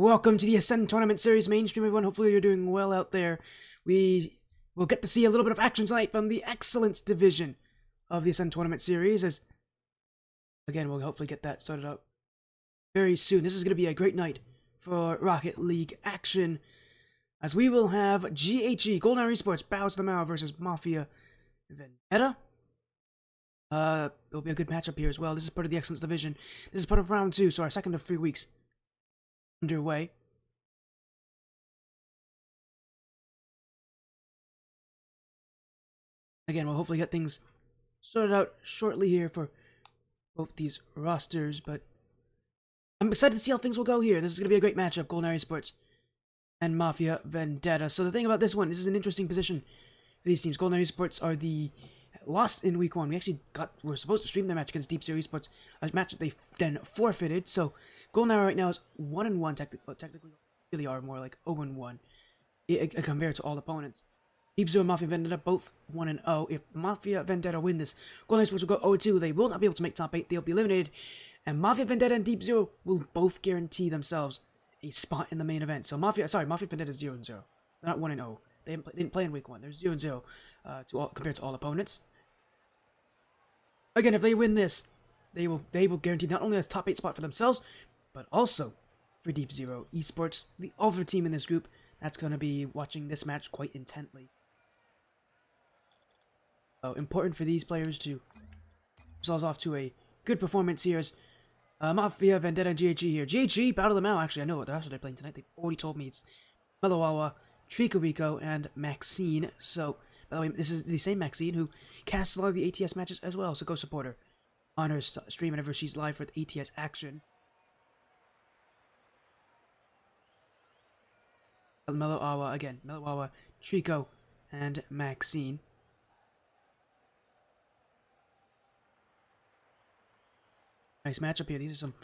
Welcome to the Ascend Tournament Series mainstream, everyone. Hopefully you're doing well out there. We will get to see a little bit of action tonight from the Excellence Division of the Ascend Tournament Series, as, again, we'll hopefully get that started up very soon. This is going to be a great night for Rocket League action, as we will have GHE, Golden Hour Esports, Bow to the Mao versus Mafia Vendetta. It'll be a good matchup here as well. This is part of the Excellence Division. This is part of round 2, so our second of 3 weeks underway. Again, we'll hopefully get things sorted out shortly here for both these rosters, but I'm excited to see how things will go here. This is going to be a great matchup, Golden Hour Esports and Mafia Vendetta. So the thing about this one, this is an interesting position for these teams. Golden Hour Esports are the lost in week 1. We actually were supposed to stream their match against Deep Zero Esports, a match that they then forfeited. So Golden Hour right now is 1-1 technically, really are more like 0-1 compared to all opponents. Deep Zero and Mafia Vendetta both 1-0. If Mafia Vendetta win this, Golden Hour Esports will go 0-2. They will not be able to make top 8. They'll be eliminated, and Mafia Vendetta and Deep Zero will both guarantee themselves a spot in the main event. So Mafia Vendetta is 0-0. They're not 1-0. They didn't play in week 1. They're 0-0 compared to all opponents. Again, if they win this, they will guarantee not only a top 8 spot for themselves, but also for Deep Zero Esports, the other team in this group that's going to be watching this match quite intently. So important for these players to themselves off to a good performance here. As Mafia Vendetta and GHE here. GHE, Battle of the Mao. Actually, I know what they're playing tonight. They've already told me it's Melowawa, Rico, and Maxine. So, by the way, this is the same Maxine who casts a lot of the ATS matches as well. So go support her on her stream whenever she's live for the ATS action. Melowawa again. Melowawa, Rico, and Maxine. Nice matchup here. This is going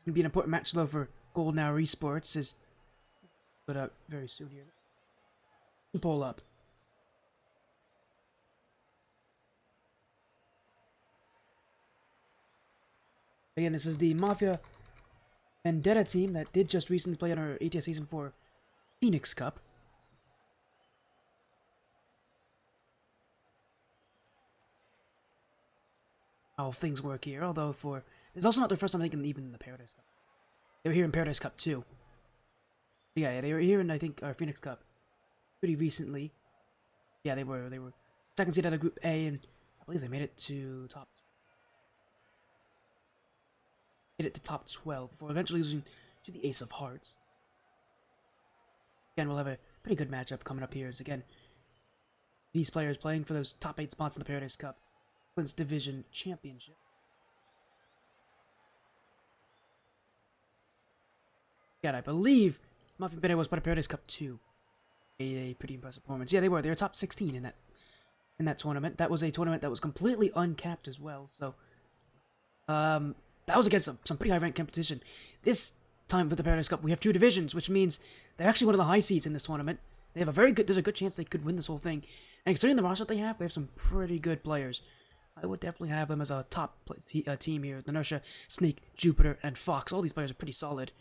to be an important match though for Golden Hour Esports. Is put out very soon here. Pull up. Again, this is the Mafia Vendetta team that did just recently play on our ATS Season 4 Phoenix Cup. How things work here, although it's also not their first time, I think, even in the Paradise Cup. They were here in Paradise Cup too. Yeah, they were here in, I think, our Phoenix Cup pretty recently. Yeah, they were second seed out of Group A, and I believe they made it to top 12 before eventually losing to the Ace of Hearts. Again, we'll have a pretty good matchup coming up here. As again, these players playing for those top 8 spots in the Paradise Cup Division Championship. Yeah, I believe Mafia Vendetta was part of Paradise Cup 2. A pretty impressive performance. Yeah, they were. They were top 16 in that tournament. That was a tournament that was completely uncapped as well. So, that was against some pretty high ranked competition. This time for the Paradise Cup, we have 2 divisions, which means they're actually one of the high seeds in this tournament. They have there's a good chance they could win this whole thing. And considering the roster they have some pretty good players. I would definitely have them as a top team here. Inertia, Snake, Jupiter, and Fox. All these players are pretty solid.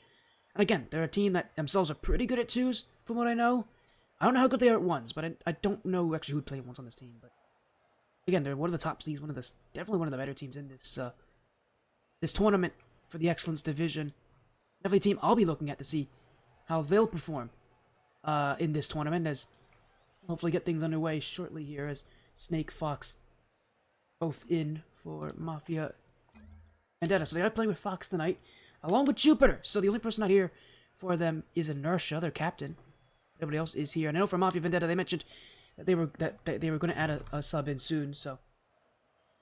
And again, they're a team that themselves are pretty good at 2s, from what I know. I don't know how good they are at 1s, but I don't know actually who'd play 1s on this team. But again, they're one of the top seeds, definitely one of the better teams in this tournament for the Excellence Division. Definitely a team I'll be looking at to see how they'll perform in this tournament, as hopefully get things underway shortly here, as Snake, Fox, both in for Mafia Vendetta. So they are playing with Fox tonight, along with Jupiter. So the only person not here for them is Inertia, their captain. Everybody else is here. And I know for Mafia Vendetta, they mentioned that they were going to add a sub in soon. So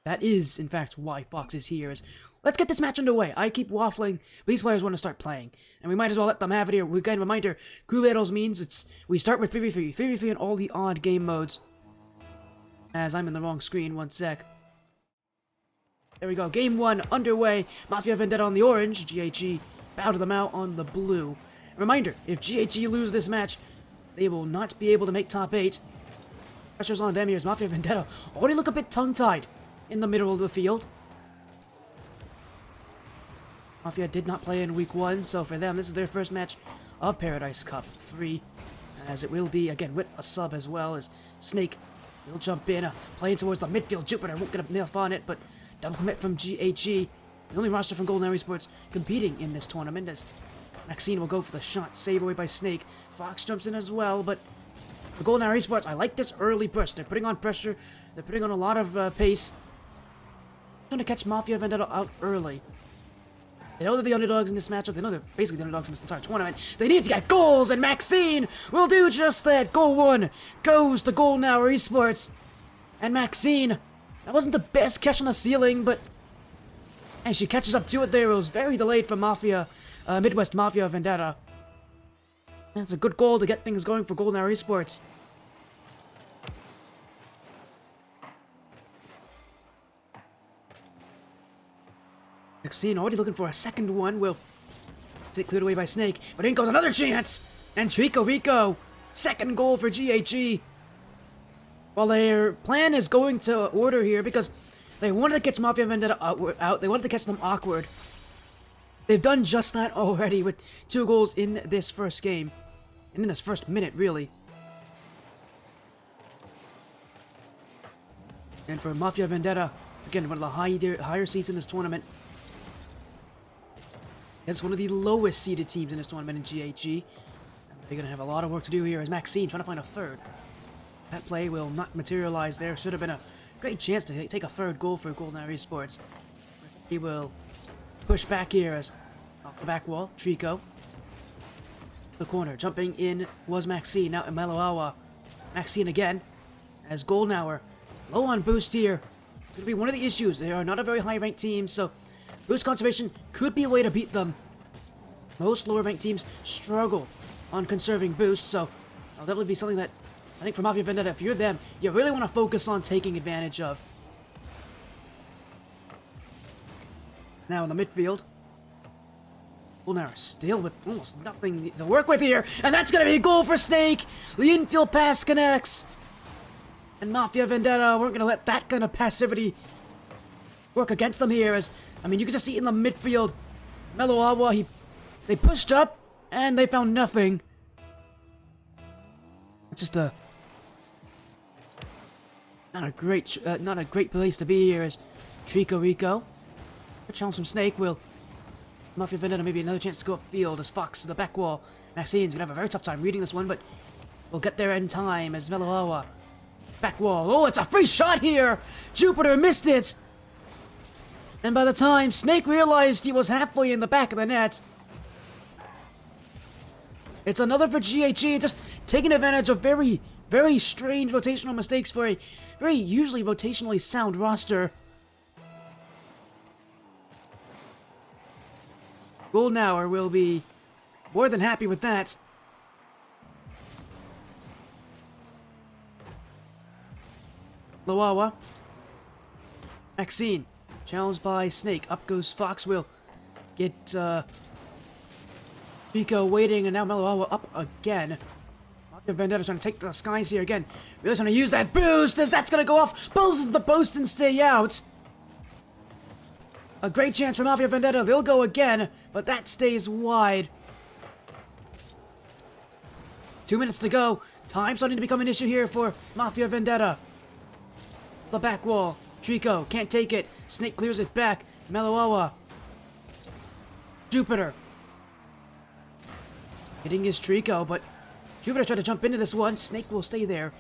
that is, in fact, why Fox is here. Let's get this match underway. I keep waffling, but these players want to start playing, and we might as well let them have it here. We got a reminder: Crew Battles means we start with 3v3 in all the odd game modes. As I'm in the wrong screen, one sec. There we go. Game 1 underway. Mafia Vendetta on the orange. GHE Bow to the Mao on the blue. Reminder, if GHE lose this match, they will not be able to make top 8. Pressure's on them here as Mafia Vendetta already look a bit tongue-tied in the middle of the field. Mafia did not play in week 1, so for them, this is their first match of Paradise Cup 3, as it will be, again, with a sub as well, as Snake will jump in, playing towards the midfield. Jupiter won't get a nail on it, but double commit from GHE, the only roster from Golden Hour Esports competing in this tournament, as Maxine will go for the shot, save away by Snake. Fox jumps in as well, but for Golden Hour Esports, I like this early push. They're putting on pressure, they're putting on a lot of pace, trying to catch Mafia Vendetta out early. They know they're the underdogs in this matchup. They know they're basically the underdogs in this entire tournament. They need to get goals, and Maxine will do just that. Goal 1 goes to Golden Hour Esports. And Maxine, that wasn't the best catch on the ceiling, but and she catches up to it there. It was very delayed from Mafia, Midwest Mafia Vendetta. That's a good goal to get things going for Golden Hour Esports. Maxine already looking for a second one. Will get cleared away by Snake, but in goes another chance, and Rico, second goal for GHE. While their plan is going to order here because they wanted to catch Mafia Vendetta out, they wanted to catch them awkward. They've done just that already with 2 goals in this first game, and in this first minute, really. And for Mafia Vendetta, again, one of the higher seeds in this tournament. It's one of the lowest seeded teams in this tournament in GHE. And they're going to have a lot of work to do here as Maxine trying to find a third. That play will not materialize there. Should have been a great chance to take a third goal for Golden Hour Esports. He will push back here as off the back wall. Trico. The corner. Jumping in was Maxine. Now Meloawa. Maxine again as Golden Hour. Low on boost here. It's going to be one of the issues. They are not a very high ranked team, so boost conservation could be a way to beat them. Most lower ranked teams struggle on conserving boosts, so that'll definitely be something that I think for Mafia Vendetta, if you're them, you really want to focus on taking advantage of. Now in the midfield, Golden Hour still with almost nothing to work with here, and that's going to be a goal for Snake! The infield pass connects! And Mafia Vendetta weren't going to let that kind of passivity work against them here, as I mean, you can just see in the midfield, Meloawa, they pushed up, and they found nothing. It's just not a great place to be here as Rico. A challenge from Snake will Mafia Vendetta maybe another chance to go upfield as Fox to the back wall. Maxine's gonna have a very tough time reading this one, but we'll get there in time as Meloawa. Back wall. Oh, it's a free shot here! Jupiter missed it! And by the time Snake realized he was halfway in the back of the net, it's another for GHE, just taking advantage of very, very strange rotational mistakes for a very usually rotationally sound roster. Golden Hour will be more than happy with that. Loawa. Maxine. Challenged by Snake. Up goes Fox. Will get Rico waiting, and now Meloawa up again. Mafia Vendetta trying to take the skies here again. Really trying to use that boost as that's going to go off both of the posts and stay out. A great chance for Mafia Vendetta. They'll go again, but that stays wide. 2 minutes to go. Time starting to become an issue here for Mafia Vendetta. The back wall. Trico can't take it. Snake clears it back. Meloawa. Jupiter. Hitting his Trico, but Jupiter tried to jump into this one. Snake will stay there.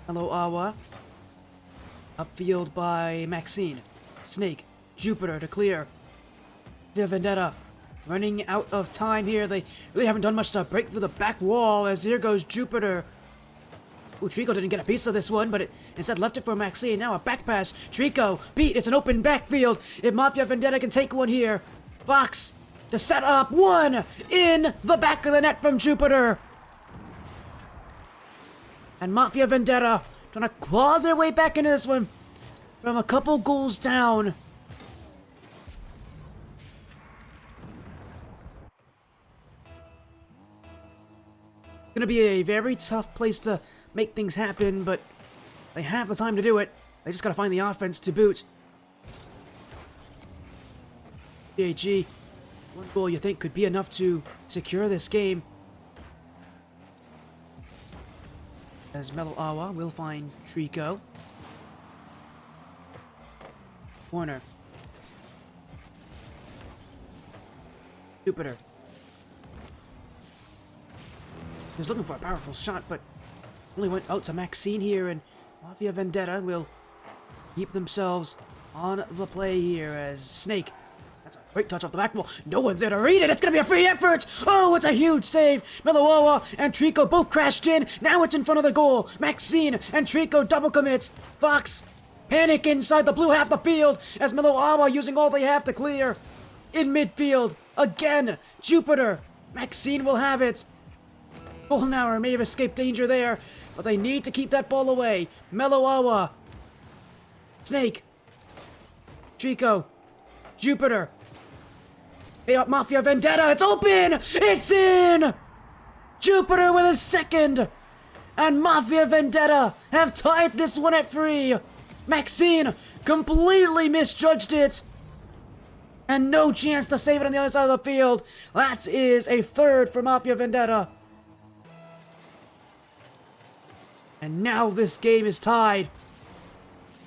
Meloawa. Upfield by Maxine. Snake. Jupiter to clear. Mafia Vendetta running out of time here. They really haven't done much to break through the back wall as here goes Jupiter. Ooh, Trico didn't get a piece of this one, but it instead left it for Maxine. Now a back pass. Trico beat. It's an open backfield. If Mafia Vendetta can take one here. Fox to set up one in the back of the net from Jupiter. And Mafia Vendetta trying to claw their way back into this one from a couple goals down. Gonna be a very tough place to make things happen, but they have the time to do it. They just gotta find the offense to boot. GHE, one goal you think could be enough to secure this game. As Melo Awa will find Trico. Corner. Jupiter. He was looking for a powerful shot, but only went out to Maxine here, and Mafia Vendetta will keep themselves on the play here as Snake. That's a great touch off the back wall. No one's there to read it. It's going to be a free effort. Oh, it's a huge save. Meloawa and Trico both crashed in. Now it's in front of the goal. Maxine and Trico double commits. Fox panic inside the blue half of the field as Meloawa using all they have to clear. In midfield, again, Jupiter. Maxine will have it. Goldenhour may have escaped danger there, but they need to keep that ball away. Meloawa. Snake. Trico. Jupiter. Hey up, Mafia Vendetta. It's open! It's in! Jupiter with his second! And Mafia Vendetta have tied this one at 3. Maxine completely misjudged it. And no chance to save it on the other side of the field. That is a third for Mafia Vendetta. And now this game is tied.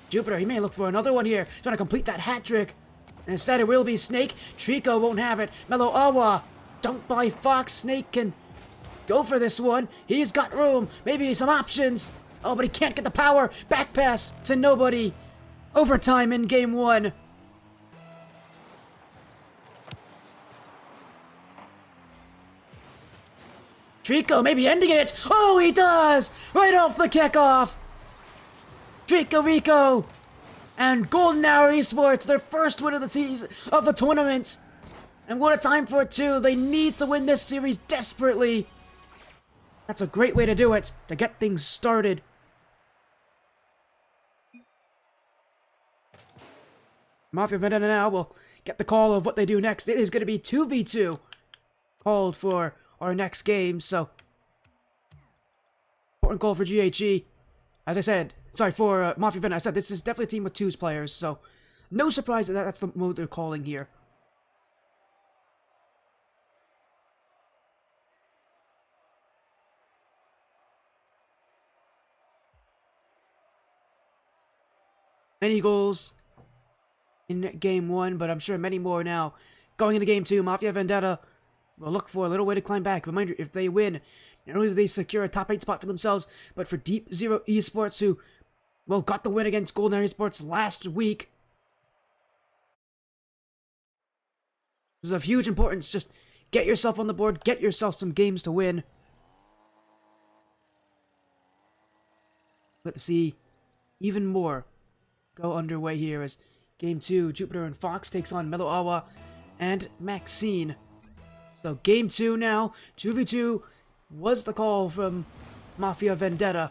Jupiter, he may look for another one here. Trying to complete that hat trick. Instead, it will be Snake. Trico won't have it. Meloawa, dunked by Fox. Snake can go for this one. He's got room. Maybe some options. Oh, but he can't get the power. Back pass to nobody. Overtime in game 1. Trico maybe ending it. Oh, he does. Right off the kickoff. Trico Rico. And Golden Hour Esports, their first win of the season, of the tournament. And what a time for it too. They need to win this series desperately. That's a great way to do it, to get things started. Mafia Vendetta now will get the call of what they do next. It is going to be 2v2 called for our next game, so important call for GHE. As I said, sorry, for Mafia Vendetta, I said this is definitely a team with 2 players, so no surprise that that's the mode they're calling here. Many goals in game 1, but I'm sure many more now. Going into game 2, Mafia Vendetta will look for a little way to climb back. Reminder, if they win, not only do they secure a top 8 spot for themselves, but for Deep Zero Esports, who, well, got the win against Golden Esports last week. This is of huge importance. Just get yourself on the board, get yourself some games to win. Let's see even more go underway here as game 2, Jupiter and Fox takes on Meloawa and Maxine. So game 2 now, 2v2 was the call from Mafia Vendetta.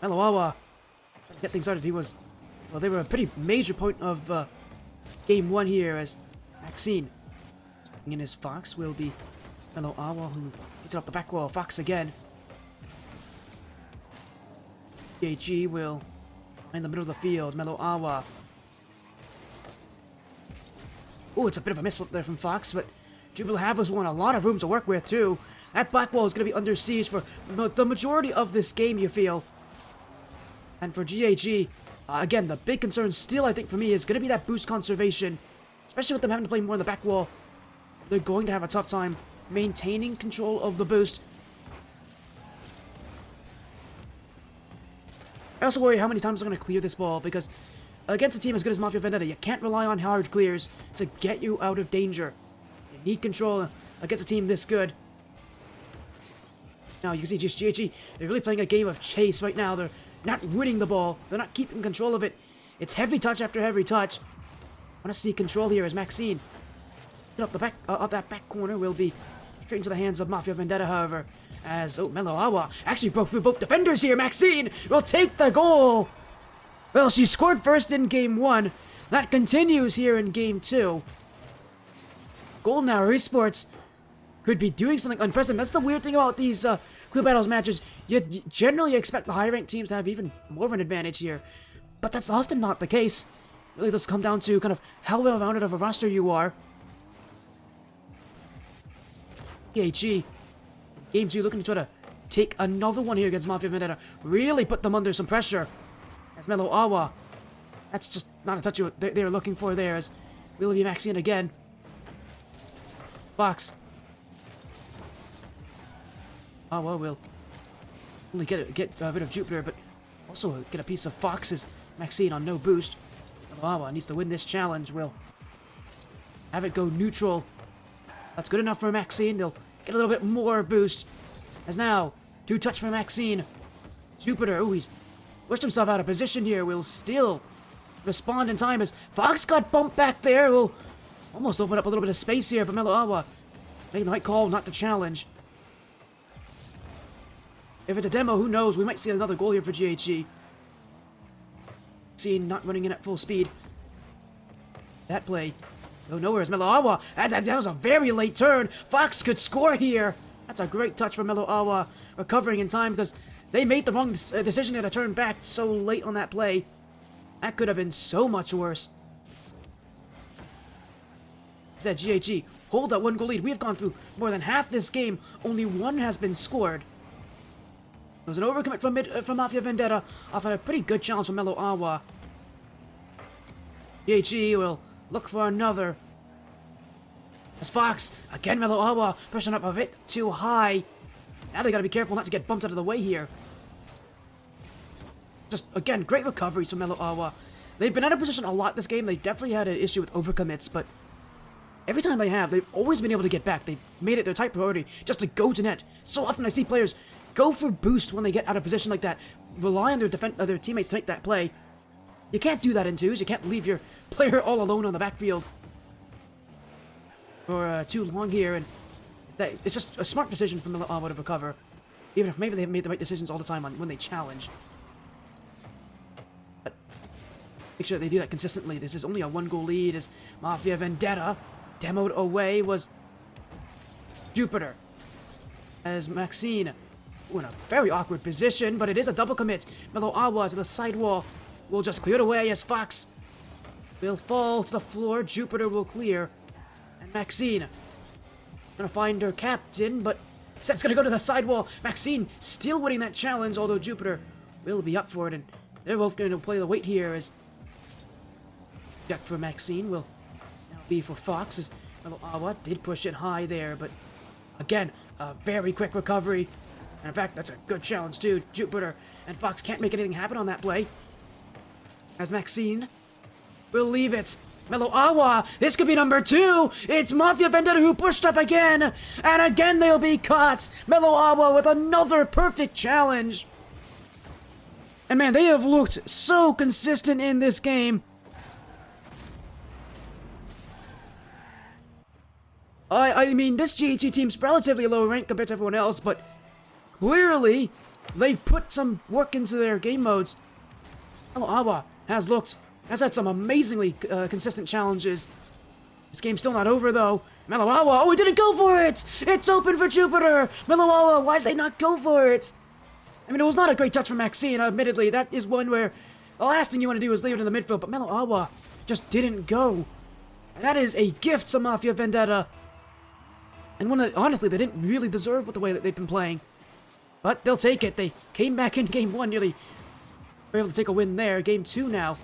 Meloawa, trying to get things started, he was, well, they were a pretty major point of game 1 here as Maxine in his Fox will be Meloawa, who hits it off the back wall. Fox again. GHE will in the middle of the field. Meloawa. Oh, it's a bit of a misflip there from Fox, but Jupiter have this one a lot of room to work with too. That back wall is going to be under siege for the majority of this game, you feel. And for GHE, again, the big concern still, I think, for me, is going to be that boost conservation. Especially with them having to play more on the back wall. They're going to have a tough time maintaining control of the boost. I also worry how many times they're going to clear this ball, because against a team as good as Mafia Vendetta, you can't rely on hard clears to get you out of danger. You need control against a team this good. Now, you can see just GHE, they're really playing a game of chase right now. They're not winning the ball. They're not keeping control of it. It's heavy touch after heavy touch. I want to see control here as Maxine. Get off the back, of that back corner will be straight into the hands of Mafia Vendetta, however. As, oh, Meloawa actually broke through both defenders here. Maxine will take the goal. Well, she scored first in game 1. That continues here in game 2. Golden Hour Esports could be doing something unprecedented. That's the weird thing about these Club Battles matches. You generally expect the higher ranked teams to have even more of an advantage here. But that's often not the case. really does come down to kind of how well-rounded of a roster you are. GHE, Game 2 looking to try to take another one here against Mafia Vendetta. Really put them under some pressure. As Mellow Awa. That's just not a touch of what they were looking for there. As we'll be maxing again. Fox. Awa will only get rid of Jupiter, but also get a piece of Fox's Maxine on no boost. Awa needs to win this challenge. Will have it go neutral. That's good enough for Maxine. They'll get a little bit more boost. As now, 2 touch for Maxine. Jupiter, oh, he's pushed himself out of position here. Will still respond in time as Fox got bumped back there. Will almost open up a little bit of space here, but Mellow Awa making the right call not to challenge. If it's a demo, who knows? We might see another goal here for GHE. Maxine not running in at full speed. That play go nowhere as Mellow Awa. That was a very late turn. Fox could score here. That's a great touch from Mellow Awa, recovering in time because they made the wrong decision to turn back so late on that play. That could have been so much worse. Instead, GHE hold that 1-goal lead. We have gone through more than half this game. Only 1 has been scored. It was an overcommit from Mafia Vendetta off a pretty good challenge from Mellow Awa. GHE will look for another. As Fox, again Mellow Awa, pushing up a bit too high. Now they gotta be careful not to get bumped out of the way here. Just, again, great recoveries from Mellow Awa. They've been out of position a lot this game. They definitely had an issue with overcommits, but every time they have, they've always been able to get back. They've made it their top priority just to go to net. So often I see players go for boost when they get out of position like that. Rely on their teammates to make that play. You can't do that in 2s. You can't leave your player all alone on the backfield for too long here. And it's just a smart decision from Mellow Awa to recover, even if maybe they haven't made the right decisions all the time when they challenge. But make sure they do that consistently. This is only a 1-goal lead as Mafia Vendetta demoed away was Jupiter. As Maxine in a very awkward position, but it is a double commit. Mellow Awa to the sidewall will just clear it away as Fox will fall to the floor. Jupiter will clear. And Maxine gonna find her captain, but Set's gonna go to the sidewall. Maxine still winning that challenge, although Jupiter will be up for it, and they're both going to play the weight here as check for Maxine will now be for Fox, as Mellow Awa did push it high there, but again, a very quick recovery. And in fact, that's a good challenge too. Jupiter and Fox can't make anything happen on that play. As Maxine will leave it. Mellow Awa, this could be number 2. It's Mafia Vendetta who pushed up again. And again they'll be caught. Mellow Awa with another perfect challenge. And man, they have looked so consistent in this game. I mean, this GHE team's relatively low rank compared to everyone else, but clearly they've put some work into their game modes. Mellow Awa has had some amazingly consistent challenges. This game's still not over, though. Mellow Awa, oh, he didn't go for it! It's open for Jupiter! Mellow Awa, why did they not go for it? I mean, it was not a great touch from Maxine, admittedly. That is one where the last thing you want to do is leave it in the midfield, but Mellow Awa just didn't go. And that is a gift to Mafia Vendetta. And one that, honestly, they didn't really deserve with the way that they've been playing. But they'll take it. They came back in Game 1, nearly were able to take a win there. Game 2 now.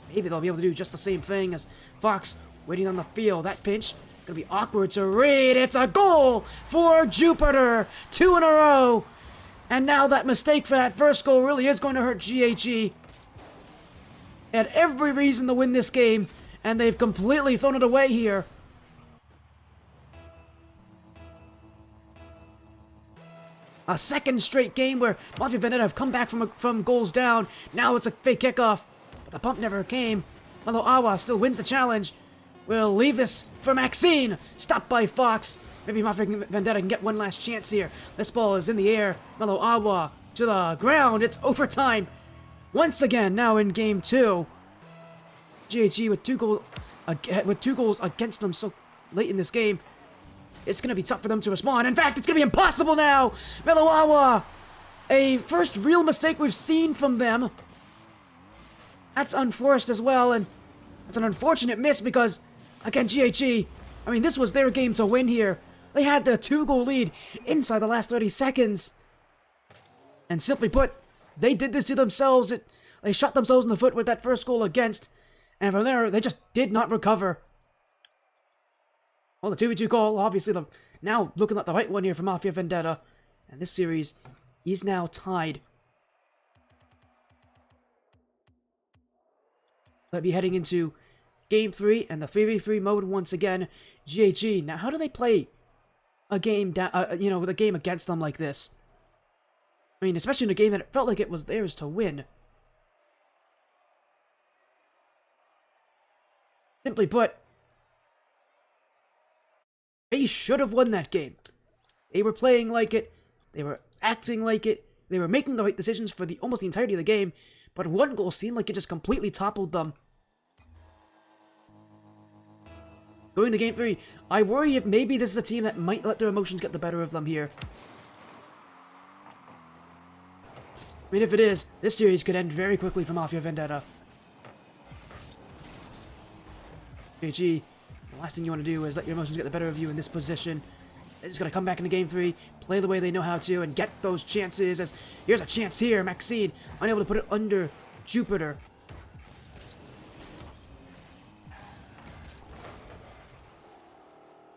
Maybe they'll be able to do just the same thing as Fox waiting on the field. That pinch gonna be awkward to read. It's a goal for Jupiter. 2 in a row. And now that mistake for that first goal really is going to hurt GHE. They had every reason to win this game, and they've completely thrown it away here. A second straight game where Mafia Vendetta have come back from goals down. Now it's a fake kickoff. But the pump never came. Mellow Awa still wins the challenge. We'll leave this for Maxine. Stopped by Fox. Maybe Mafia Vendetta can get one last chance here. This ball is in the air. Mellow Awa to the ground. It's overtime. Once again, now in Game 2. GHE with two goals against them so late in this game. It's going to be tough for them to respond. In fact, it's going to be impossible now. Mellow Awa, a first real mistake we've seen from them. That's unforced as well, and It's an unfortunate miss because, again, GHE, I mean, this was their game to win here. They had the 2-goal lead inside the last 30 seconds. And simply put, they did this to themselves. They shot themselves in the foot with that first goal against. And from there, they just did not recover. Well, the 2v2 goal, obviously, now looking like the right one here for Mafia Vendetta. And this series is now tied. They'll be heading into Game 3 and the 3v3 mode once again. GHE. Now, how do they play a game with a game against them like this? I mean, especially in a game that it felt like it was theirs to win. Simply put, they should have won that game. They were playing like it. They were acting like it. They were making the right decisions for almost the entirety of the game. But one goal seemed like it just completely toppled them. Going to Game 3, I worry if maybe this is a team that might let their emotions get the better of them here. I mean, if it is, this series could end very quickly for Mafia Vendetta. GHE, the last thing you want to do is let your emotions get the better of you in this position. They're just going to come back into Game 3, play the way they know how to, and get those chances. As here's a chance here, Maxine, unable to put it under Jupiter.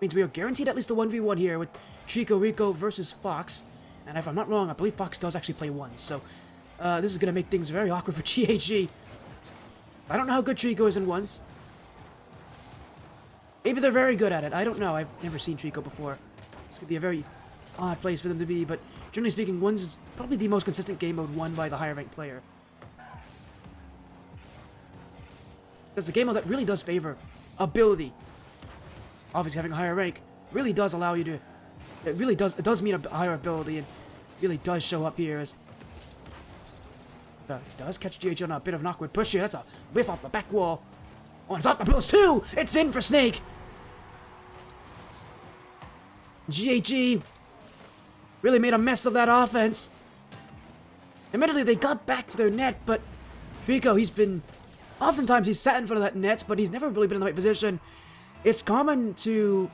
Means we are guaranteed at least a 1v1 here with Trico Rico versus Fox. And if I'm not wrong, I believe Fox does actually play once. So this is going to make things very awkward for GHE. I don't know how good Trico is in ones. Maybe they're very good at it. I don't know. I've never seen Trico before. This could be a very odd place for them to be. But generally speaking, ones is probably the most consistent game mode won by the higher ranked player. It's a game mode that really does favor ability. Obviously, having a higher rank really does allow you to... It does mean a higher ability, and really does show up here as... does catch GH on a bit of an awkward push here. That's a whiff off the back wall. Oh, and it's off the post too! It's in for Snake! GHE really made a mess of that offense. Admittedly, they got back to their net, but Trico, oftentimes he's sat in front of that net, but he's never really been in the right position. It's common to...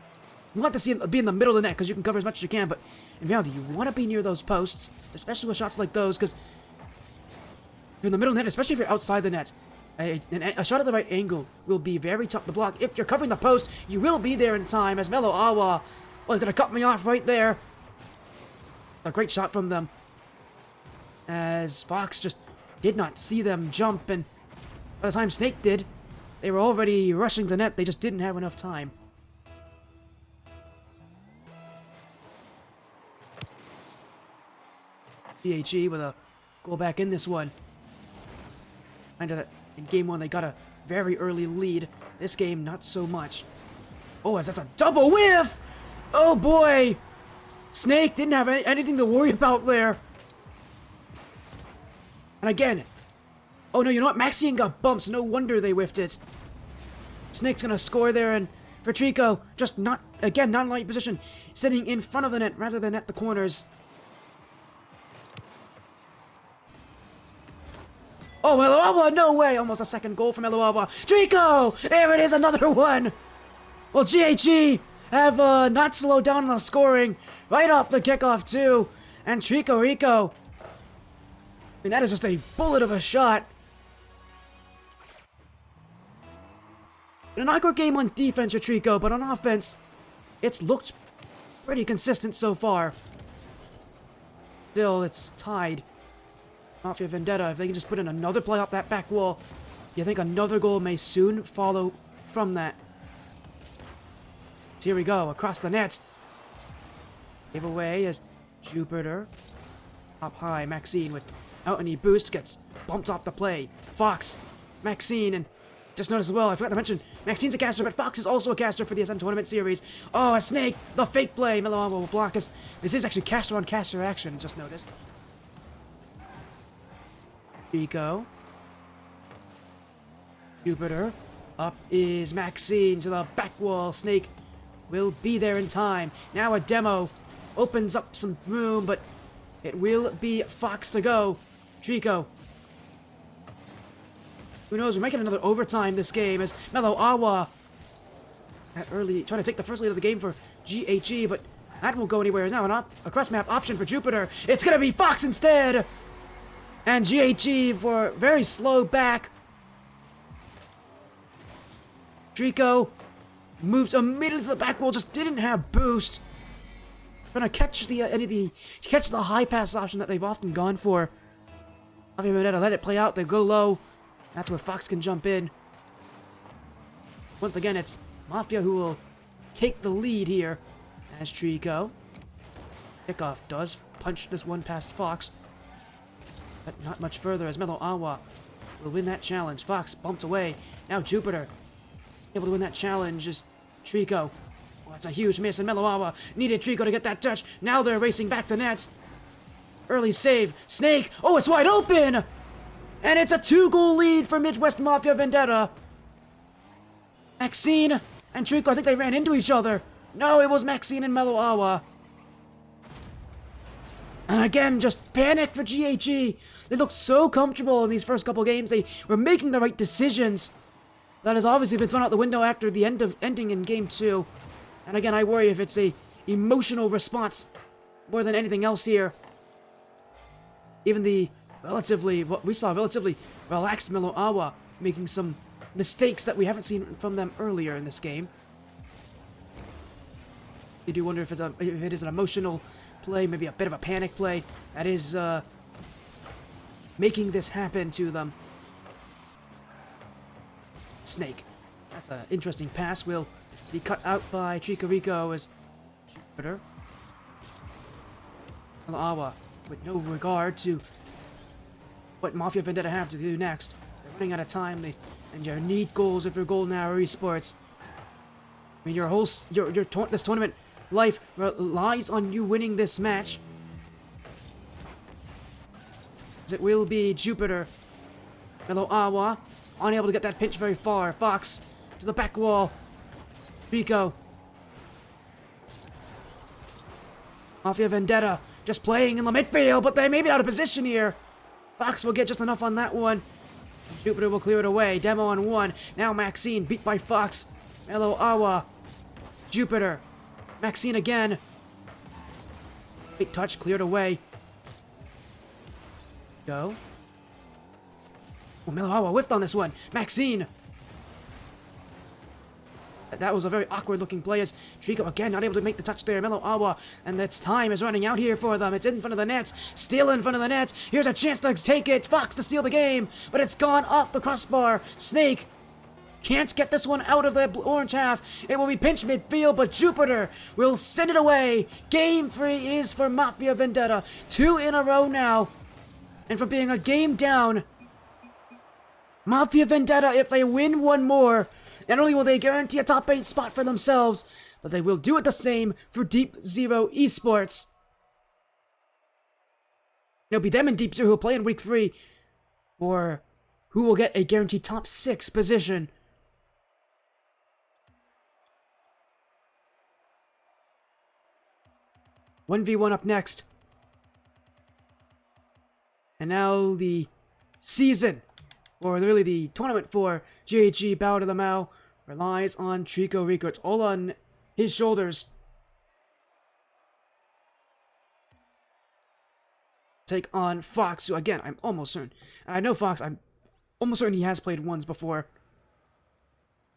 You want to be in the middle of the net because you can cover as much as you can, but in reality, you want to be near those posts, especially with shots like those, because you're in the middle of the net, especially if you're outside the net. A shot at the right angle will be very tough to block. If you're covering the post, you will be there in time, as Melo Awa, well, gonna cut me off right there. A great shot from them, as Fox just did not see them jump, and by the time Snake did, they were already rushing the net. They just didn't have enough time. GHE with a goal back in this one. Kind of in game 1 they got a very early lead. This game, not so much. Oh, as that's a double whiff! Oh boy! Snake didn't have anything to worry about there. And again, oh no, you know what? Maxine got bumps. No wonder they whiffed it. Snake's gonna score there, and for Trico, just not in the right position. Sitting in front of the net rather than at the corners. Oh, Meloawa, no way! Almost a second goal from Meloawa. Trico! There it is, another one! Well, GHE have not slowed down on the scoring right off the kickoff, too. And Trico Rico, I mean, that is just a bullet of a shot. An awkward game on defense for Trico, but on offense, it's looked pretty consistent so far. Still, it's tied. Mafia Vendetta, if they can just put in another play off that back wall, you think another goal may soon follow from that. So here we go, across the net. Give away as Jupiter. Up high, Maxine without any boost gets bumped off the play. Fox, Maxine, and just notice as well, I forgot to mention, Maxine's a caster, but Fox is also a caster for the Ascent Tournament Series. Oh, a Snake, the fake play. Meloawa will block us. This is actually caster on caster action, just noticed. Rico. Jupiter. Up is Maxine to the back wall. Snake will be there in time. Now a demo opens up some room, but it will be Fox to go. Trico. Who knows? We might get another overtime this game as Mellow Awa trying to take the first lead of the game for GHE, but that won't go anywhere. Now a cross-map option for Jupiter. It's going to be Fox instead! And GHE for very slow back. Trico moves immediately to the back wall, just didn't have boost. Trying to catch the high pass option that they've often gone for. Mafia Vendetta let it play out. They go low. That's where Fox can jump in. Once again, it's Mafia who will take the lead here as Trico. Kickoff does punch this one past Fox, but not much further as Mellow Awa will win that challenge. Fox bumped away. Now Jupiter able to win that challenge is Trico. Oh, that's a huge miss, and Mellow Awa needed Trico to get that touch. Now they're racing back to net. Early save. Snake. Oh, it's wide open! And it's a 2-goal lead for Midwest Mafia Vendetta. Maxine and Trico, I think they ran into each other. No, it was Maxine and Mellow Awa. And again, just panic for GHE. They looked so comfortable in these first couple games. They were making the right decisions. That has obviously been thrown out the window after the ending in Game 2. And again, I worry if it's a emotional response more than anything else here. Even the relatively relaxed Mellow Awa making some mistakes that we haven't seen from them earlier in this game. You do wonder if it is an emotional play, maybe a bit of a panic play that is making this happen to them. Snake. That's an interesting pass. Will be cut out by Trico as Jupiter. Awa with no regard to what Mafia Vendetta have to do next. They're running out of time, and you need goals if you're Golden Hour Esports. I mean, this tournament life relies on you winning this match. As it will be Jupiter. Mellow Awa unable to get that pinch very far. Fox to the back wall. Trico. Mafia Vendetta just playing in the midfield, but they may be out of position here. Fox will get just enough on that one. Jupiter will clear it away. Demo on one. Now Maxine beat by Fox. Mellow Awa. Jupiter. Maxine again. Great touch, cleared away. Go. Oh, Mellow Awa whiffed on this one. Maxine. That was a very awkward looking play as Trico again not able to make the touch there. Mellow Awa, and its time is running out here for them. It's in front of the net, still in front of the net. Here's a chance to take it. Fox to seal the game, but it's gone off the crossbar. Snake can't get this one out of the orange half. It will be pinched midfield, but Jupiter will send it away. Game 3 is for Mafia Vendetta. 2 in a row now. And from being a game down, Mafia Vendetta, if they win one more, not only will they guarantee a top 8 spot for themselves, but they will do it the same for Deep Zero Esports. It'll be them and Deep Zero who will play in Week 3 for who will get a guaranteed top 6 position. One v one up next. And now the season, or really the tournament for GHE Bow to the Mao, relies on Trico Rico. It's all on his shoulders. Take on Fox, who again, I'm almost certain, and I know Fox, I'm almost certain he has played ones before.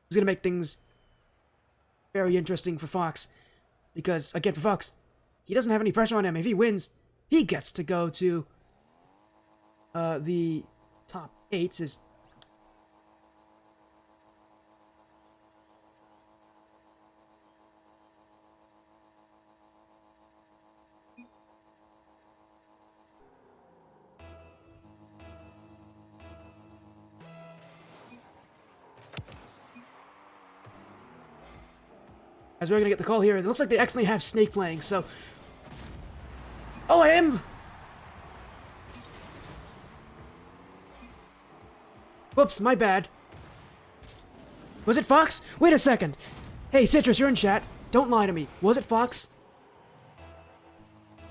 He's going to make things very interesting for Fox. Because, again, for Fox, he doesn't have any pressure on him. If he wins, he gets to go to the top 8. As we're gonna get the call here, it looks like they actually have Snake playing, so... Oh, I am... Whoops, my bad. Was it Fox? Wait a second. Hey, Citrus, you're in chat. Don't lie to me. Was it Fox?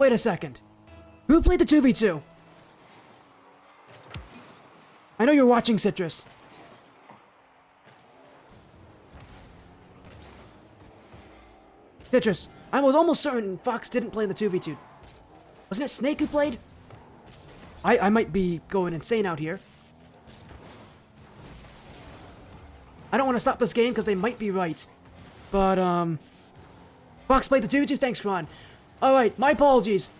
Wait a second. Who played the 2v2? I know you're watching, Citrus. Citrus, I was almost certain Fox didn't play in the 2v2. Wasn't it Snake who played? I might be going insane out here. I don't want to stop this game because they might be right. But, Fox played the 2v2? Thanks, Ron. Alright, my apologies.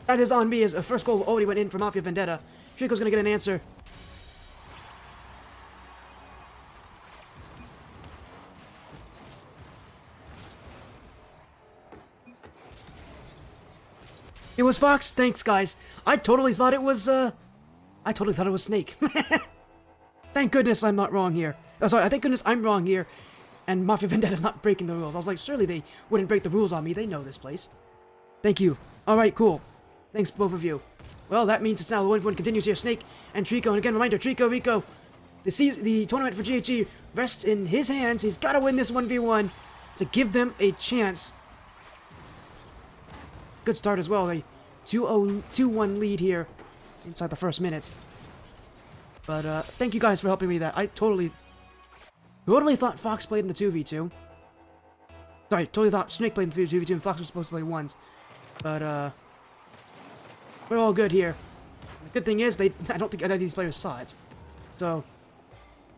That is on me as a first goal already went in for Mafia Vendetta. Trico's gonna get an answer. It was Fox? Thanks, guys. I totally thought it was Snake. Thank goodness I'm not wrong here. Oh, sorry, thank goodness I'm wrong here. And Mafia Vendetta's not breaking the rules. I was like, surely they wouldn't break the rules on me. They know this place. Thank you. Alright, cool. Thanks, both of you. Well, that means it's now the 1v1 continues here. Snake and Trico. And again, reminder, Rico. The tournament for GHE rests in his hands. He's got to win this 1v1 to give them a chance. Good start as well. A 2-1 lead here inside the first minute. But thank you guys for helping me that. I totally thought Fox played in the 2v2. Sorry, totally thought Snake played in the 2v2 and Fox was supposed to play ones. But we're all good here. The good thing is I don't think any of these players saw it. So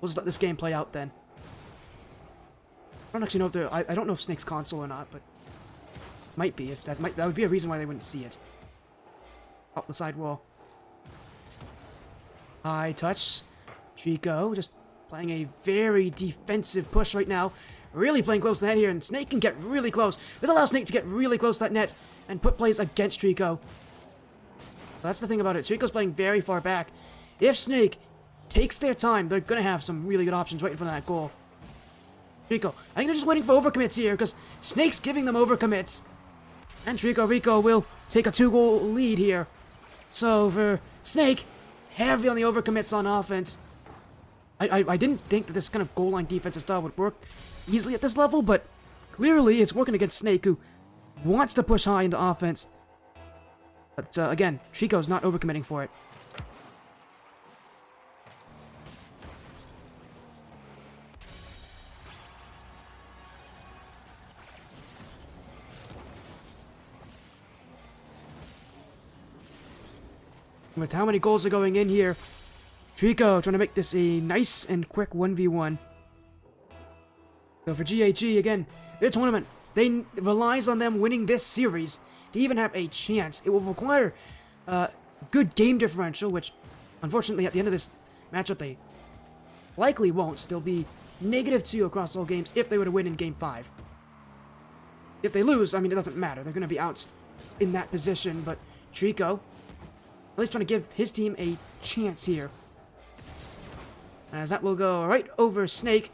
we'll just let this game play out then. I don't actually know if I don't know if Snake's console or not, but might be. If that would be a reason why they wouldn't see it. Off the side wall. High touch. Trico just playing a very defensive push right now. Really playing close to the net here, and Snake can get really close. This allows Snake to get really close to that net and put plays against Trico. That's the thing about it. Trico's playing very far back. If Snake takes their time, they're going to have some really good options right in front of that goal. Trico, I think they're just waiting for overcommits here, because Snake's giving them overcommits. And Rico will take a 2-goal lead here. So for Snake, heavy on the overcommits on offense. I didn't think that this kind of goal line defensive style would work easily at this level, but clearly it's working against Snake, who wants to push high into offense. But again, Trico's not overcommitting for it. With how many goals are going in here, Trico trying to make this a nice and quick 1v1. So for GHE, again, their tournament, they relies on them winning this series to even have a chance. It will require good game differential, which unfortunately at the end of this matchup they likely won't. They'll be -2 across all games if they were to win in Game 5. If they lose, I mean, it doesn't matter. They're going to be out in that position, but Trico at least trying to give his team a chance here. As that will go right over Snake,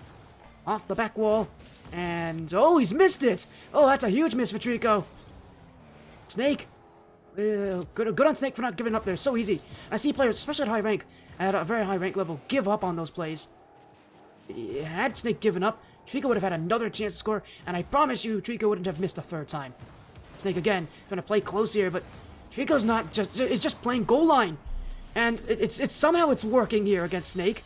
off the back wall, and oh, he's missed it! Oh, that's a huge miss for Trico. Snake, good on Snake for not giving up there, so easy. I see players, especially at high rank, at a very high rank level, give up on those plays. Had Snake given up, Trico would have had another chance to score, and I promise you, Trico wouldn't have missed a third time. Snake again, trying to play close here, but Trico's not just, it's just playing goal line. And it's somehow it's working here against Snake.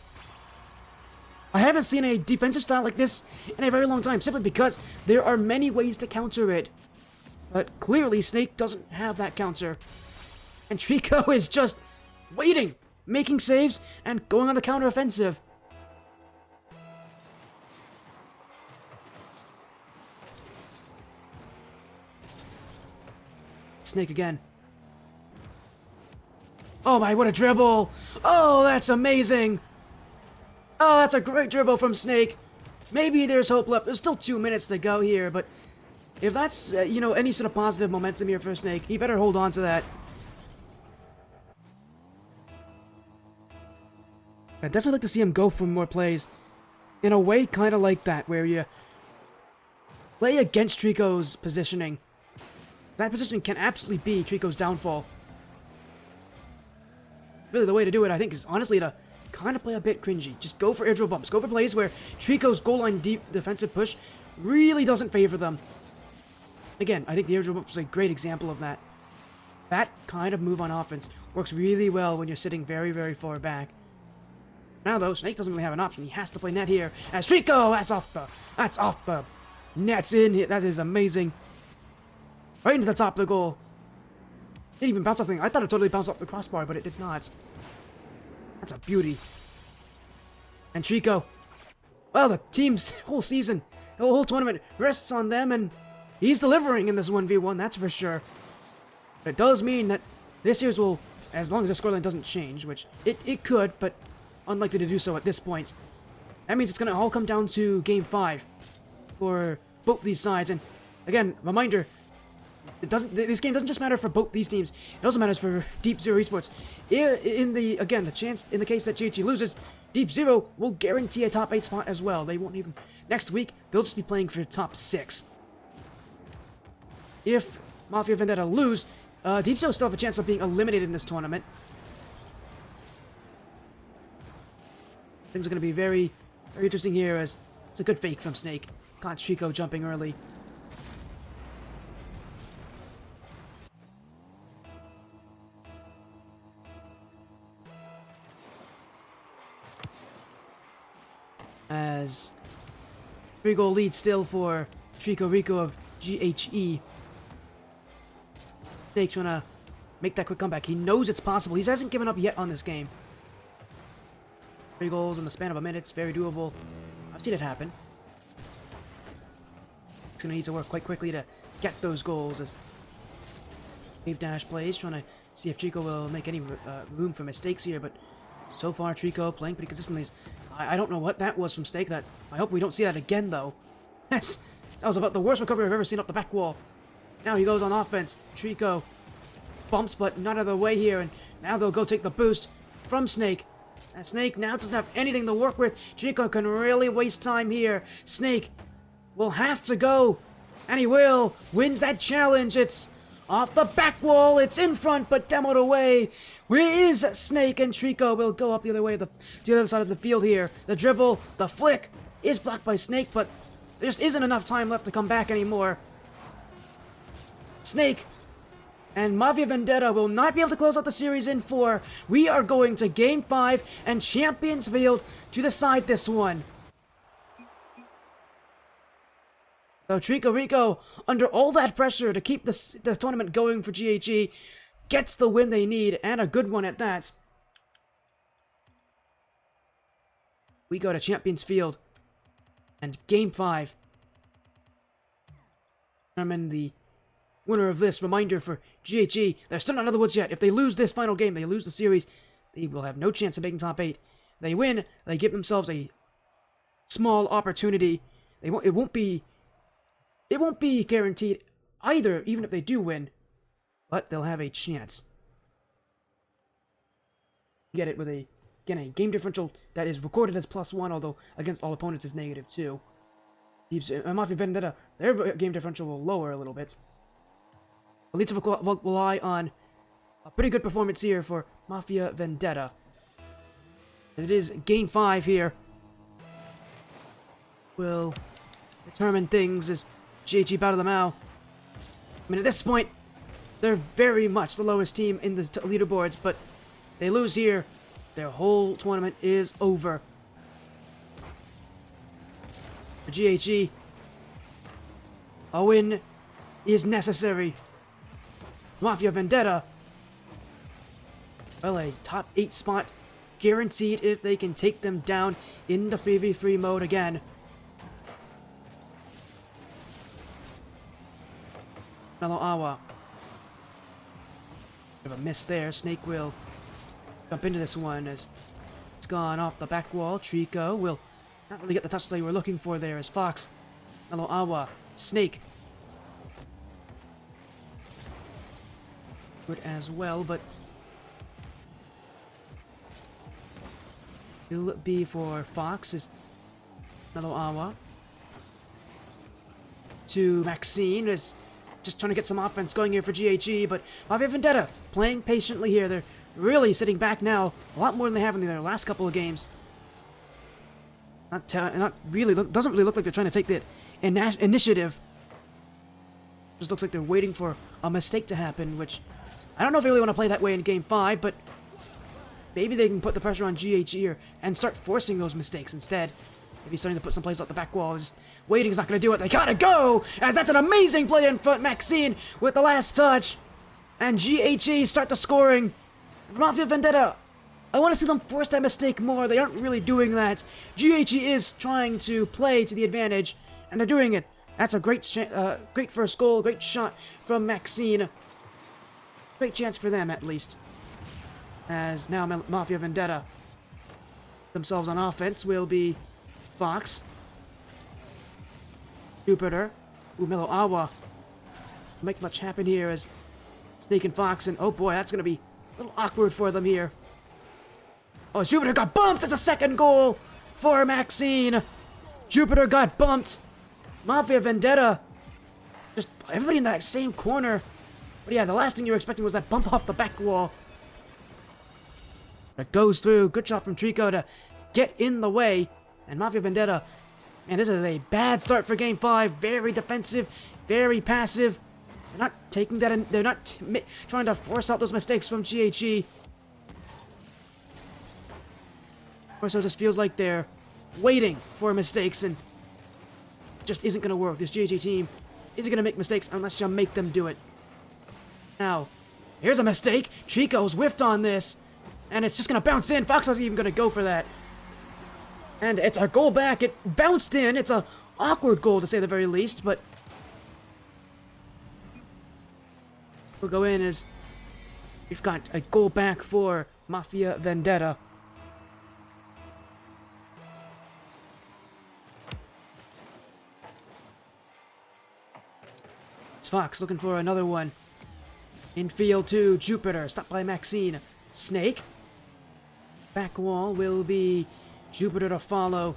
I haven't seen a defensive style like this in a very long time, simply because there are many ways to counter it. But clearly Snake doesn't have that counter. And Trico is just waiting, making saves, and going on the counter-offensive. Snake again. Oh my, what a dribble! Oh, that's amazing! Oh, that's a great dribble from Snake. Maybe there's hope left. There's still 2 minutes to go here, but if that's, you know, any sort of positive momentum here for Snake, he better hold on to that. I'd definitely like to see him go for more plays. In a way, kind of like that, where you play against Trico's positioning. That positioning can absolutely be Trico's downfall. Really, the way to do it, I think, is honestly to kind of play a bit cringy. Just go for airdrop bumps. Go for plays where Trico's goal line deep defensive push really doesn't favor them. Again, I think the airdrop bump was a great example of that. That kind of move on offense works really well when you're sitting very, very far back. Now though, Snake doesn't really have an option. He has to play net here. As Trico, that's off the nets in. That is amazing. Right into the top of the goal. Didn't even bounce off the thing. I thought it totally bounced off the crossbar, but it did not. That's a beauty. And Trico, well, the team's whole season, the whole tournament rests on them, and he's delivering in this 1v1, that's for sure. But it does mean that this series will, as long as the scoreline doesn't change, which it could, but unlikely to do so at this point. That means it's going to all come down to Game 5 for both these sides. And again, reminder, this game doesn't just matter for both these teams. It also matters for Deep Zero Esports. In the case that GHE loses, Deep Zero will guarantee a top 8 spot as well. They won't even next week. They'll just be playing for top 6. If Mafia Vendetta lose, Deep Zero still have a chance of being eliminated in this tournament. Things are going to be very, very interesting here. As it's a good fake from Snake. Caught Trico jumping early. As 3-goal lead still for Trico Rico of GHE. Snake trying to make that quick comeback. He knows it's possible. He hasn't given up yet on this game. 3 goals in the span of a minute. It's very doable. I've seen it happen. He's going to need to work quite quickly to get those goals as Wave Dash plays, trying to see if Trico will make any room for mistakes here, but so far Trico playing pretty consistently. I don't know what that was from Snake. That I hope we don't see that again, though. Yes, that was about the worst recovery I've ever seen off the back wall. Now he goes on offense. Trico bumps, but not out of the way here, and now they'll go take the boost from Snake. And Snake now doesn't have anything to work with. Trico can really waste time here. Snake will have to go, and he will. Wins that challenge. It's off the back wall. It's in front, but demoed away. Where is Snake? And Trico will go up the other way, to the other side of the field here. The dribble, the flick is blocked by Snake, but there just isn't enough time left to come back anymore. Snake and Mafia Vendetta will not be able to close out the series in 4. We are going to Game 5 and Champions Field to decide this one. So Trico Rico, under all that pressure to keep the tournament going for GHE, gets the win they need, and a good one at that. We go to Champions Field and Game 5. Determine the winner of this. Reminder for GHE, they're still not out of the woods yet. If they lose this final game, they lose the series, they will have no chance of making top 8. They win, they give themselves a small opportunity. It won't be guaranteed either, even if they do win, but they'll have a chance. Get it with a game differential that is recorded as +1, although against all opponents is -2. Mafia Vendetta, their game differential will lower a little bit. At least we'll rely on a pretty good performance here for Mafia Vendetta. It is Game 5 here. Will determine things as GHE battle them out. I mean, at this point, they're very much the lowest team in the leaderboards, but they lose here, their whole tournament is over. For GHE, a win is necessary. Mafia Vendetta, well, a top 8 spot guaranteed if they can take them down in the 3v3 mode again. Mellow Awa. Bit of a miss there. Snake will jump into this one as it's gone off the back wall. Trico will not really get the touch they were looking for there as Fox. Mellow Awa. Snake. Good as well, but will be for Fox is Mellow Awa. To Maxine is just trying to get some offense going here for GHE, but Mafia Vendetta playing patiently here. They're really sitting back now, a lot more than they have in their last couple of games. Not really, doesn't really look like they're trying to take the initiative. Just looks like they're waiting for a mistake to happen, which I don't know if they really want to play that way in Game 5, but maybe they can put the pressure on GHE here and start forcing those mistakes instead. Maybe starting to put some plays out the back wall. Just waiting is not going to do it. They gotta go! As that's an amazing play in front. Maxine with the last touch. And GHE start the scoring. Mafia Vendetta, I want to see them force that mistake more. They aren't really doing that. GHE is trying to play to the advantage, and they're doing it. That's a great first goal, great shot from Maxine. Great chance for them, at least. As now Mafia Vendetta themselves on offense will be Fox, Jupiter, Umelo Awa. Make much happen here as Snake and Fox, and oh boy, that's going to be a little awkward for them here. Oh, Jupiter got bumped! It's a second goal for Maxine! Jupiter got bumped! Mafia Vendetta, just everybody in that same corner. But yeah, the last thing you were expecting was that bump off the back wall. That goes through. Good shot from Trico to get in the way. And Mafia Vendetta, man, this is a bad start for Game 5. Very defensive, very passive. They're not taking that in. They're not trying to force out those mistakes from GHE. Or so it just feels like they're waiting for mistakes, and it just isn't going to work. This GHE team isn't going to make mistakes unless you make them do it. Now, here's a mistake. Trico's whiffed on this, and it's just going to bounce in. Fox isn't even going to go for that. And it's our goal back. It bounced in. It's a awkward goal, to say the very least, but we'll go in as we've got a goal back for Mafia Vendetta. It's Fox looking for another one. Infield to Jupiter, stopped by Maxine. Snake. Back wall will be Jupiter to follow.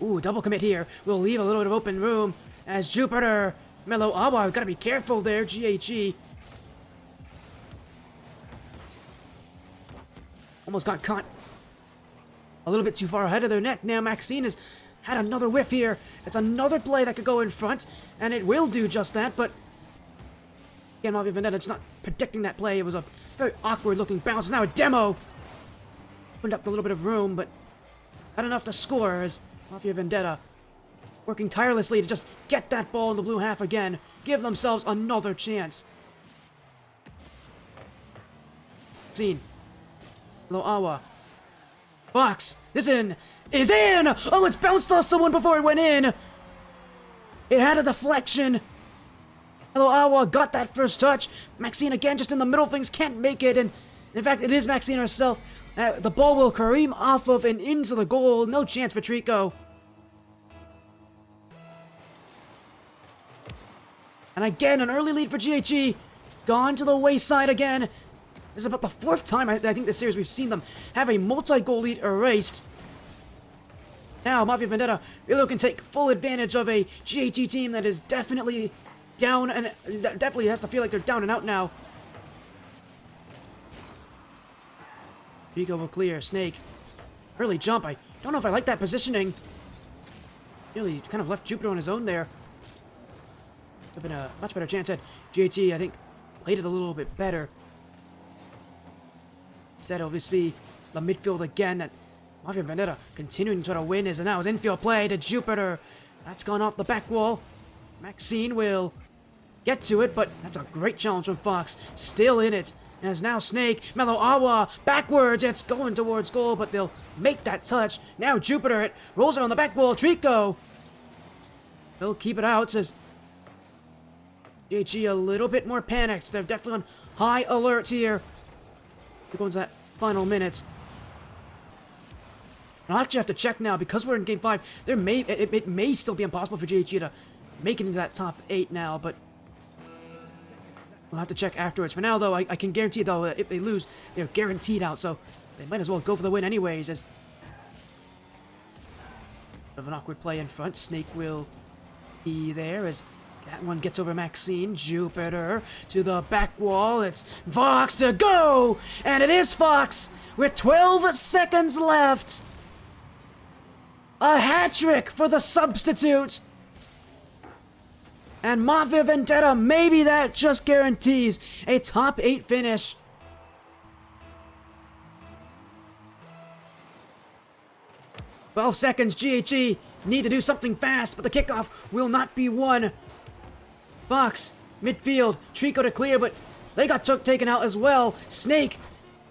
Ooh, double commit here. We'll leave a little bit of open room as Jupiter. Mellow Awa, gotta be careful there, GHE. Almost got caught a little bit too far ahead of their net. Now Maxine has had another whiff here. It's another play that could go in front, and it will do just that, but again, Mafia Vendetta, it's not predicting that play. It was a very awkward looking bounce. It's now a demo. Opened up a little bit of room, but not enough to score as Mafia Vendetta working tirelessly to just get that ball in the blue half again. Give themselves another chance. Scene. Hello, Awa. Fox. Is in. Oh, it's bounced off someone before it went in. It had a deflection. Hello, Awa got that first touch. Maxine again just in the middle of things, can't make it, and in fact it is Maxine herself. The ball will careen off of and into the goal. No chance for Trico. And again, an early lead for GHE. Gone to the wayside again. This is about the fourth time I think this series we've seen them have a multi-goal lead erased. Now Mafia Vendetta really can take full advantage of a GHE team that is definitely down, and that definitely has to feel like they're down and out now. Trico will clear. Snake. Early jump. I don't know if I like that positioning. Really kind of left Jupiter on his own there. Would have been a much better chance had GHE, I think, played it a little bit better. Instead, obviously, the midfield again. At Mafia Vendetta continuing to try to win as now his infield play to Jupiter. That's gone off the back wall. Maxine will get to it, but that's a great challenge from Fox. Still in it. As now Snake, Mellow Awa, backwards. It's going towards goal, but they'll make that touch. Now Jupiter, it rolls it on the back wall. Trico. They'll keep it out. Says GHE a little bit more panicked. They're definitely on high alert here. Here goes that final minute. I'll actually have to check now because we're in Game 5. It may still be impossible for GHE to make it into that top 8 now, but we'll have to check afterwards. For now, though, I can guarantee, though, if they lose, they're guaranteed out, so they might as well go for the win anyways, as of an awkward play in front. Snake will be there as that one gets over Maxine. Jupiter to the back wall. It's Fox to go! And it is Fox with 12 seconds left. A hat-trick for the substitute. And Mafia Vendetta, maybe that just guarantees a top 8 finish. Well, 12 seconds, GHE need to do something fast, but the kickoff will not be won. Fox, midfield, Trico to clear, but they got taken out as well. Snake,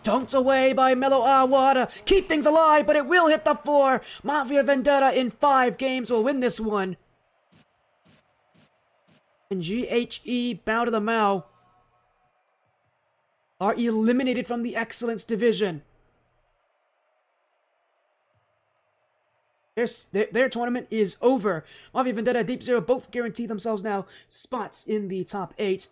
dunked away by Mellow Awada. Keep things alive, but it will hit the floor. Mafia Vendetta in 5 games will win this one. And GHE, bow to the Mao, are eliminated from the Excellence Division. Their tournament is over. Mafia Vendetta, Deep Zero both guarantee themselves now spots in the top 8.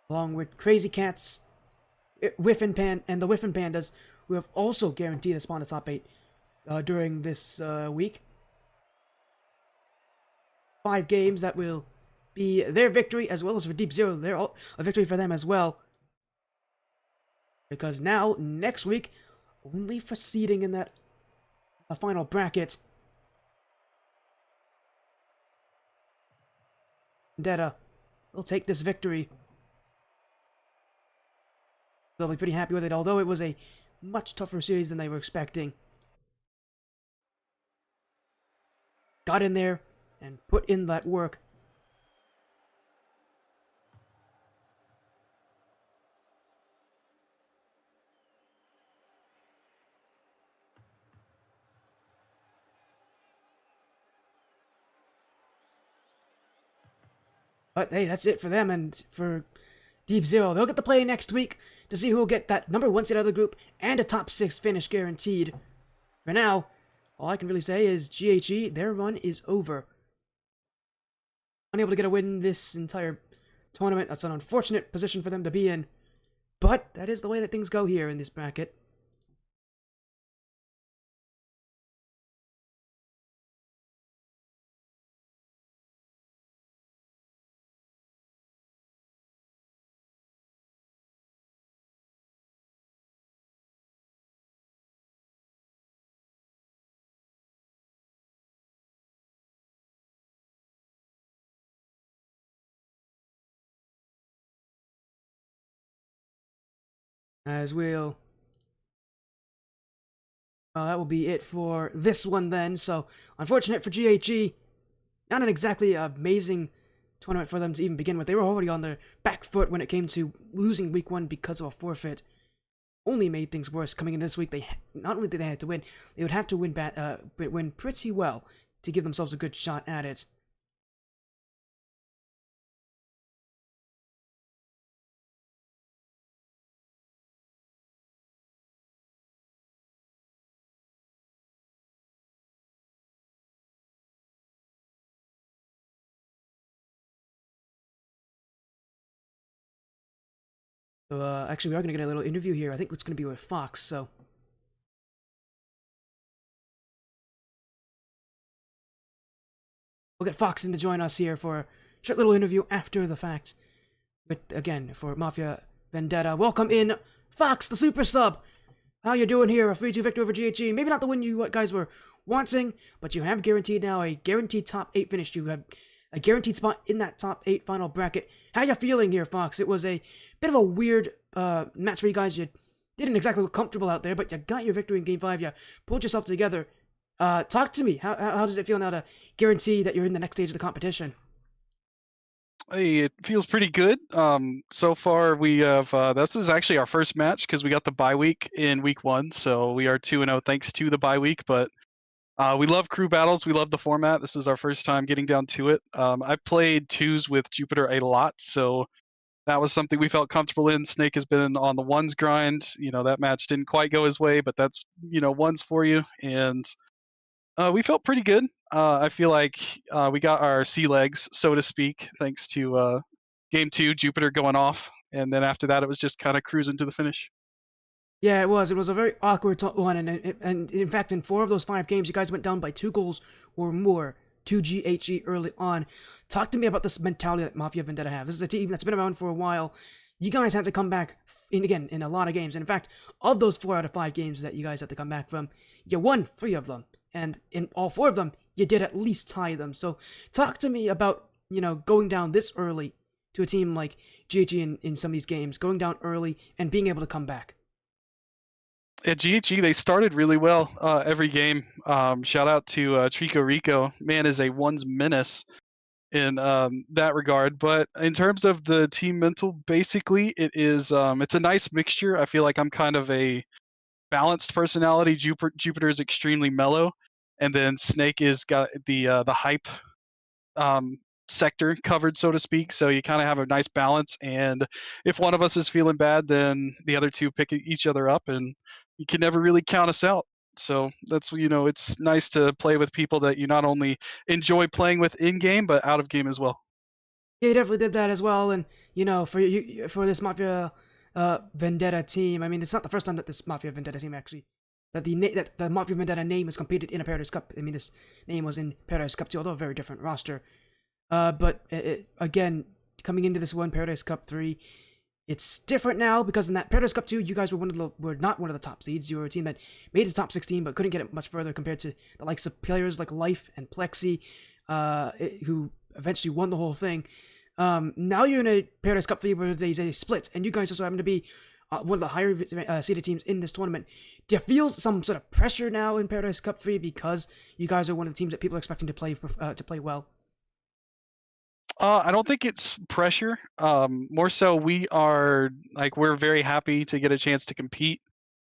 Along with Crazy Cats, Whiffin and the Whiffin Pandas, who have also guaranteed a spot in the top 8 during this week. 5 games that will be their victory, as well as for Deep Zero, a victory for them as well. Because now, next week, only for seeding in that final bracket, Vendetta will take this victory. They'll be pretty happy with it, although it was a much tougher series than they were expecting. Got in there and put in that work. But hey, that's it for them, and for Deep Zero, they'll get to play next week to see who will get that number 1 seed out of the group and a top 6 finish guaranteed. For now, all I can really say is GHE, their run is over. Unable to get a win this entire tournament. That's an unfortunate position for them to be in. But that is the way that things go here in this bracket. As we'll... Well, that will be it for this one then. So, unfortunate for GHE. Not an exactly amazing tournament for them to even begin with. They were already on their back foot when it came to losing week 1 because of a forfeit. Only made things worse coming in this week. They not only did they have to win, they would have to win pretty well to give themselves a good shot at it. So, actually, we are going to get a little interview here. I think it's going to be with Fox, so... We'll get Fox in to join us here for a short little interview after the fact. With, again, for Mafia Vendetta. Welcome in, Fox, the super sub! How you doing here? A 3-2 victory over GHE. Maybe not the win you guys were wanting, but you have guaranteed now a guaranteed top 8 finish. You have a guaranteed spot in that top 8 final bracket. How you feeling here, Fox? It was a bit of a weird match for you guys. You didn't exactly look comfortable out there, but you got your victory in Game 5. You pulled yourself together. Talk to me. How does it feel now to guarantee that you're in the next stage of the competition? Hey, it feels pretty good. So far we have, this is actually our first match because we got the bye week in week 1, so we are 2-0 thanks to the bye week, but we love crew battles. We love the format. This is our first time getting down to it. I've played 2s with Jupiter a lot, so that was something we felt comfortable in. Snake has been on the 1s grind. You know, that match didn't quite go his way, but that's, 1s for you, and we felt pretty good. I feel like we got our sea legs, so to speak, thanks to Game 2, Jupiter going off, and then after that it was just kind of cruising to the finish. Yeah, it was. It was a very awkward one, and in fact, in 4 of those 5 games, you guys went down by 2 goals or more to GHE early on. Talk to me about this mentality that Mafia Vendetta have. This is a team that's been around for a while. You guys had to come back, in a lot of games. And in fact, of those 4 out of 5 games that you guys had to come back from, you won 3 of them. And in all 4 of them, you did at least tie them. So talk to me about, going down this early to a team like GHE in some of these games, going down early and being able to come back? At GHE, they started really well every game. Shout out to Trico Rico. Man is a one's menace in that regard. But in terms of the team mental, basically, it's a nice mixture. I feel like I'm kind of a balanced personality. Jupiter is extremely mellow, and then Snake is got the hype um, sector covered, so to speak. So you kind of have a nice balance. And if one of us is feeling bad, then the other two pick each other up, and you can never really count us out. So that's it's nice to play with people that you not only enjoy playing with in game, but out of game as well. Yeah, you definitely did that as well. And for you for this Mafia Vendetta team, I mean, it's not the first time that this Mafia Vendetta team actually that the Mafia Vendetta name has competed in a Paradise Cup. I mean, this name was in Paradise Cup 2, although a very different roster. But again, coming into this one Paradise Cup 3, it's different now because in that Paradise Cup 2, you guys were not one of the top seeds. You were a team that made the top 16 but couldn't get it much further compared to the likes of players like Life and Plexi, who eventually won the whole thing. Now you're in a Paradise Cup 3 where there's a split, and you guys also happen to be one of the higher seeded teams in this tournament. Do you feel some sort of pressure now in Paradise Cup 3 because you guys are one of the teams that people are expecting to play well? I don't think it's pressure. More so, we're very happy to get a chance to compete.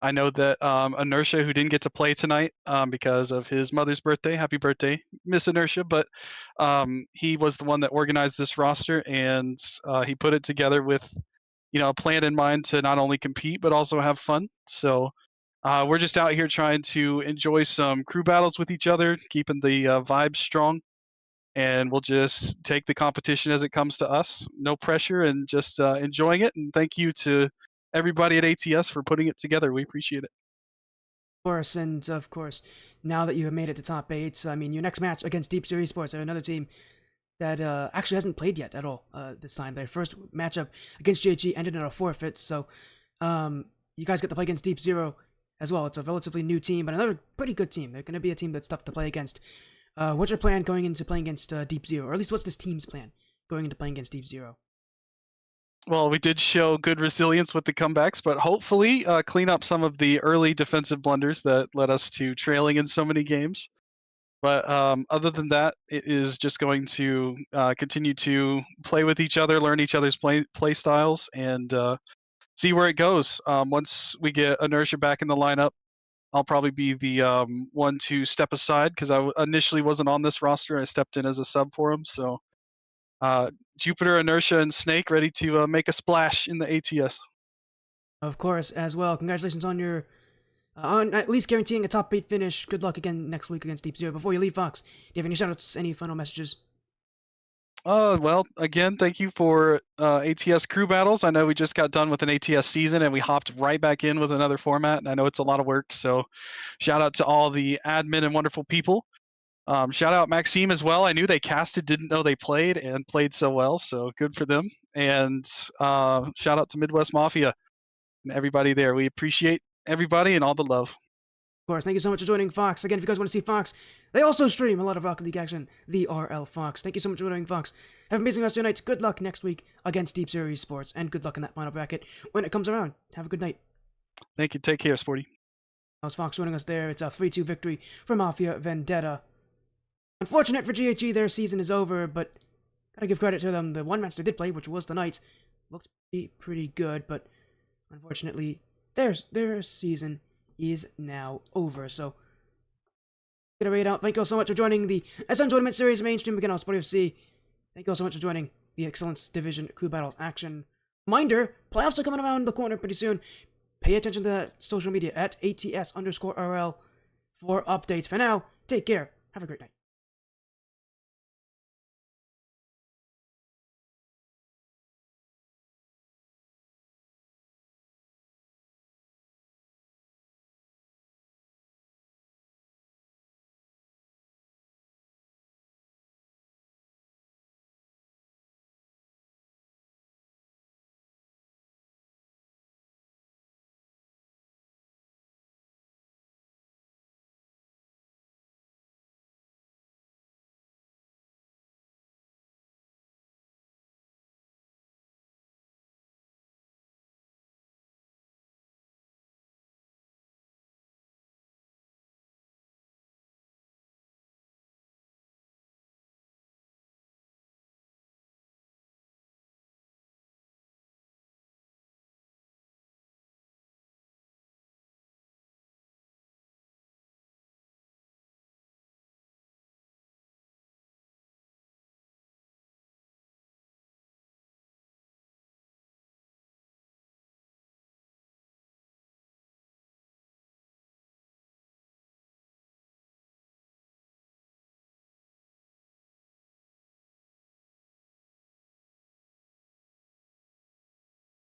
I know that Inertia, who didn't get to play tonight because of his mother's birthday, happy birthday, Miss Inertia, but he was the one that organized this roster, and he put it together with a plan in mind to not only compete but also have fun. So we're just out here trying to enjoy some crew battles with each other, keeping the vibes strong, and we'll just take the competition as it comes to us. No pressure, and just enjoying it. And thank you to everybody at ATS for putting it together. We appreciate it. Of course, and of course, now that you have made it to top 8, I mean, your next match against Deep Series Sports, another team that actually hasn't played yet at all this time. Their first matchup against GHE ended in a forfeit, so you guys get to play against Deep Zero as well. It's a relatively new team, but another pretty good team. They're going to be a team that's tough to play against. What's your plan going into playing against Deep Zero? Or at least what's this team's plan going into playing against Deep Zero? Well, we did show good resilience with the comebacks, but hopefully clean up some of the early defensive blunders that led us to trailing in so many games. But other than that, it is just going to continue to play with each other, learn each other's play styles, and see where it goes. Once we get Inertia back in the lineup, I'll probably be the one to step aside because I initially wasn't on this roster. I stepped in as a sub for him. So Jupiter, Inertia, and Snake ready to make a splash in the ATS. Of course, as well. Congratulations on your on at least guaranteeing a top 8 finish. Good luck again next week against Deep Zero. Before you leave, Fox, do you have any shoutouts, any final messages? Well, again, thank you for ATS crew battles. I know we just got done with an ATS season and we hopped right back in with another format, and I know it's a lot of work. So shout out to all the admin and wonderful people. Shout out Maxime as well. I knew they casted, didn't know they played, and played so well. So good for them. And shout out to Midwest Mafia and everybody there. We appreciate everybody and all the love. Of course, thank you so much for joining Fox. Again, if you guys want to see Fox, they also stream a lot of Rocket League action, the RL Fox. Thank you so much for joining Fox. Have an amazing rest of your night. Good luck next week against Deep Series Sports, and good luck in that final bracket when it comes around. Have a good night. Thank you. Take care, Sporty. That was Fox joining us there. It's a 3-2 victory for Mafia Vendetta. Unfortunate for GHE, their season is over, but gotta give credit to them. The one match they did play, which was tonight, looked pretty good, but unfortunately, their season is now over. So, gonna rate out. Thank you all so much for joining the SM Tournament Series mainstream again on Sport FC. Thank you all so much for joining the Excellence Division Crew Battles action. Reminder, playoffs are coming around the corner pretty soon. Pay attention to that social media at ATS_RL for updates. For now, take care. Have a great night.